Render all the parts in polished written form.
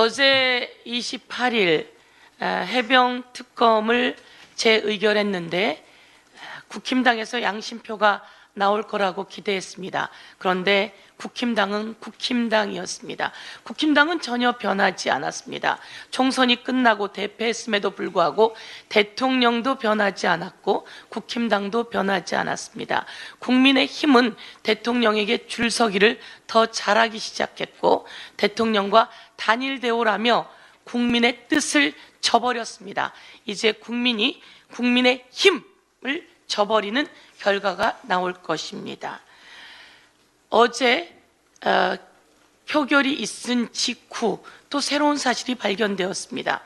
어제 28일 해병 특검을 재의결했는데 국힘당에서 양심표가 나올 거라고 기대했습니다. 그런데 국힘당은 국힘당이었습니다. 국힘당은 전혀 변하지 않았습니다. 총선이 끝나고 대패했음에도 불구하고 대통령도 변하지 않았고 국힘당도 변하지 않았습니다. 국민의힘은 대통령에게 줄서기를 더 잘하기 시작했고 대통령과 단일 대오라며 국민의 뜻을 저버렸습니다. 이제 국민이 국민의 힘을 저버리는 결과가 나올 것입니다. 어제 표결이 있은 직후 또 새로운 사실이 발견되었습니다.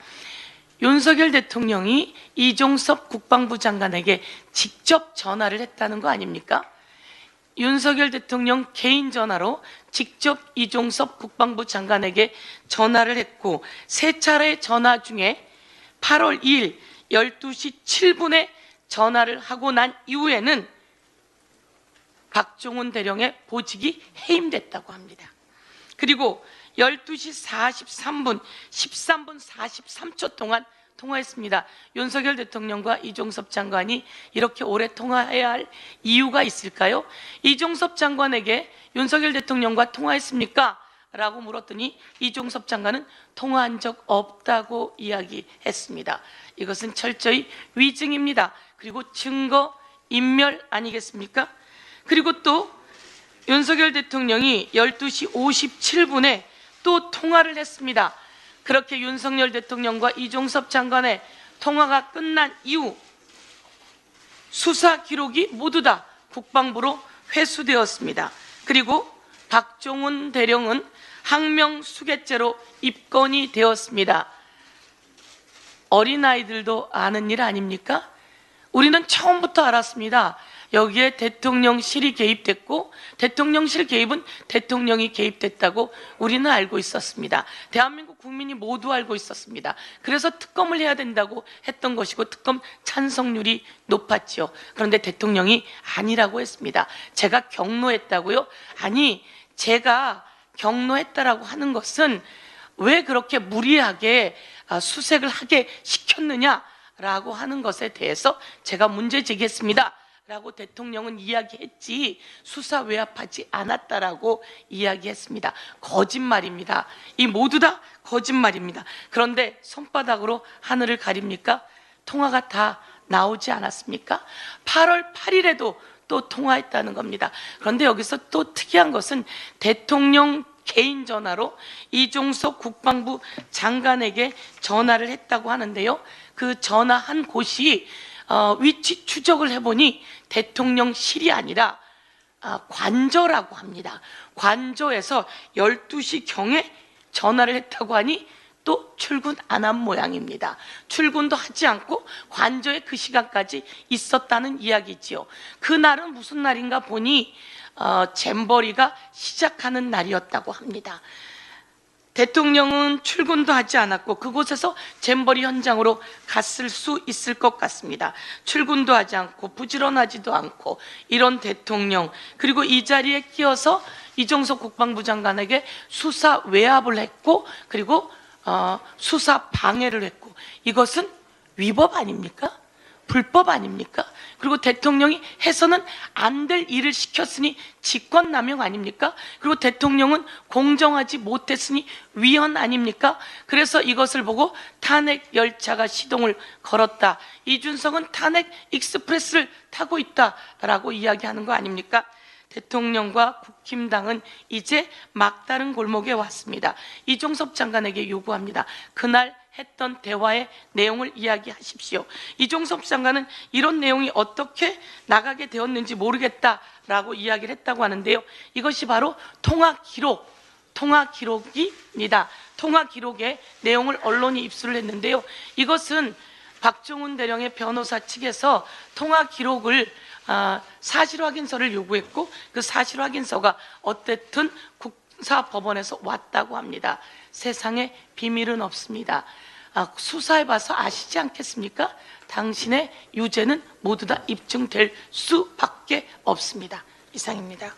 윤석열 대통령이 이종섭 국방부 장관에게 직접 전화를 했다는 거 아닙니까? 윤석열 대통령 개인 전화로 직접 이종섭 국방부 장관에게 전화를 했고 세 차례 전화 중에 8월 2일 12시 7분에 전화를 하고 난 이후에는 박종훈 대령의 보직이 해임됐다고 합니다. 그리고 12시 43분, 13분 43초 동안 통화했습니다. 윤석열 대통령과 이종섭 장관이 이렇게 오래 통화해야 할 이유가 있을까요? 이종섭 장관에게 윤석열 대통령과 통화했습니까? 라고 물었더니 이종섭 장관은 통화한 적 없다고 이야기했습니다. 이것은 철저히 위증입니다. 그리고 증거 인멸 아니겠습니까? 그리고 또 윤석열 대통령이 12시 57분에 또 통화를 했습니다. 그렇게 윤석열 대통령과 이종섭 장관의 통화가 끝난 이후 수사 기록이 모두 다 국방부로 회수되었습니다. 그리고 박종훈 대령은 항명수괴죄로 입건이 되었습니다. 어린아이들도 아는 일 아닙니까? 우리는 처음부터 알았습니다. 여기에 대통령실이 개입됐고 대통령실 개입은 대통령이 개입됐다고 우리는 알고 있었습니다. 대한민국 국민이 모두 알고 있었습니다. 그래서 특검을 해야 된다고 했던 것이고 특검 찬성률이 높았죠. 그런데 대통령이 아니라고 했습니다. 제가 경로했다고요? 아니, 제가 경로했다라고 하는 것은 왜 그렇게 무리하게 수색을 하게 시켰느냐라고 하는 것에 대해서 제가 문제 제기했습니다. 라고 대통령은 이야기했지 수사 외압하지 않았다라고 이야기했습니다. 거짓말입니다. 이 모두 다 거짓말입니다. 그런데 손바닥으로 하늘을 가립니까? 통화가 다 나오지 않았습니까? 8월 8일에도 또 통화했다는 겁니다. 그런데 여기서 또 특이한 것은 대통령 개인 전화로 이종섭 국방부 장관에게 전화를 했다고 하는데요. 그 전화한 곳이 위치 추적을 해보니 대통령실이 아니라 관저라고 합니다. 관저에서 12시경에 전화를 했다고 하니 또 출근 안 한 모양입니다. 출근도 하지 않고 관저에 그 시간까지 있었다는 이야기지요. 그날은 무슨 날인가 보니 잼버리가 시작하는 날이었다고 합니다. 대통령은 출근도 하지 않았고 그곳에서 잼버리 현장으로 갔을 수 있을 것 같습니다. 출근도 하지 않고 부지런하지도 않고 이런 대통령, 그리고 이 자리에 끼어서 이종섭 국방부 장관에게 수사 외압을 했고 그리고 수사 방해를 했고 이것은 위법 아닙니까? 불법 아닙니까? 그리고 대통령이 해서는 안 될 일을 시켰으니 직권남용 아닙니까? 그리고 대통령은 공정하지 못했으니 위헌 아닙니까? 그래서 이것을 보고 탄핵 열차가 시동을 걸었다. 이준석은 탄핵 익스프레스를 타고 있다라고 이야기하는 거 아닙니까? 대통령과 국힘당은 이제 막다른 골목에 왔습니다. 이종섭 장관에게 요구합니다. 그날 했던 대화의 내용을 이야기하십시오. 이종섭 장관은 이런 내용이 어떻게 나가게 되었는지 모르겠다라고 이야기를 했다고 하는데요. 이것이 바로 통화 기록입니다. 통화 기록의 내용을 언론이 입수를 했는데요. 이것은 박종훈 대령의 변호사 측에서 통화 기록을 사실 확인서를 요구했고 그 사실 확인서가 어쨌든 국사법원에서 왔다고 합니다. 세상에 비밀은 없습니다. 수사해봐서 아시지 않겠습니까? 당신의 유죄는 모두 다 입증될 수밖에 없습니다. 이상입니다.